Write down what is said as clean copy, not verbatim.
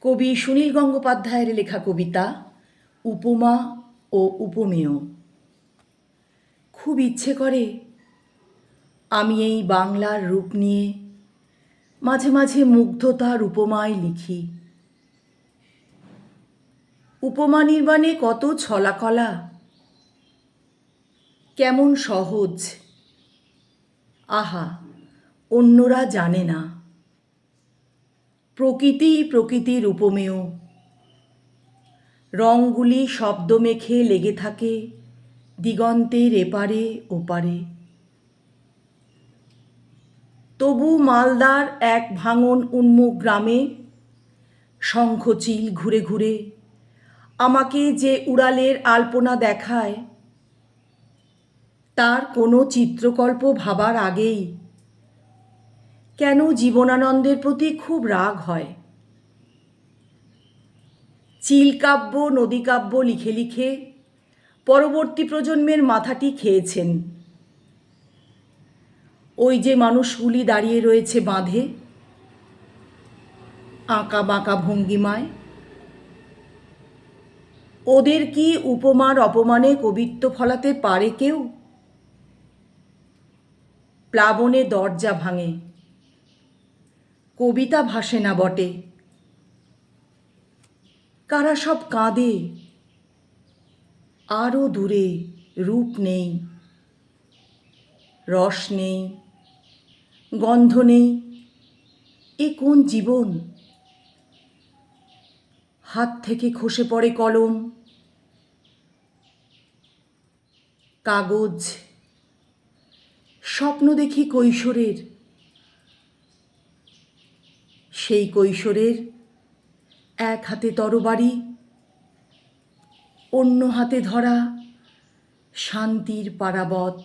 কবি সুনীল গঙ্গোপাধ্যায়ের লেখা কবিতা উপমা ও উপমেয়। খুব ইচ্ছে করে আমি এই বাংলার রূপ নিয়ে মাঝে মাঝে মুগ্ধতার উপমায় লিখি। উপমা নির্মাণে কত ছলাকলা, কেমন সহজ, আহা অন্যরা জানে না। প্রকৃতি প্রকৃতির উপমেয়, রঙগুলি শব্দ মেখে লেগে থাকে দিগন্তের এপারে ওপারে। তবু মালদার এক ভাঙন উন্মুখ গ্রামে শঙ্খচিল ঘুরে ঘুরে আমাকে যে উড়ালের আলপনা দেখায়, তার কোনো চিত্রকল্প ভাবার আগেই কেন জীবনানন্দের প্রতি খুব রাগ হয়। চিলকাব্য নদীকাব্য লিখে লিখে পরবর্তী প্রজন্মের মাথাটি খেয়েছেন। ওই যে মানুষগুলি দাঁড়িয়ে রয়েছে বাঁধে, আঁকা বাঁকা ভঙ্গিমায়, ওদের কি উপমার অপমানে কবিত্ব ফলাতে পারে কেউ? প্লাবনে দরজা ভাঙে, কবিতা ভাসে না বটে। কারা সব কাঁদে, আরও দূরে রূপ নেই, রস নেই, গন্ধ নেই, এ কোন জীবন? হাত থেকে খসে পড়ে কলম, কাগজ, স্বপ্ন দেখি কৈশোরের, সেই কৈশোরের এক হাতে তরবারি, অন্য হাতে ধরা শান্তির পারাবত।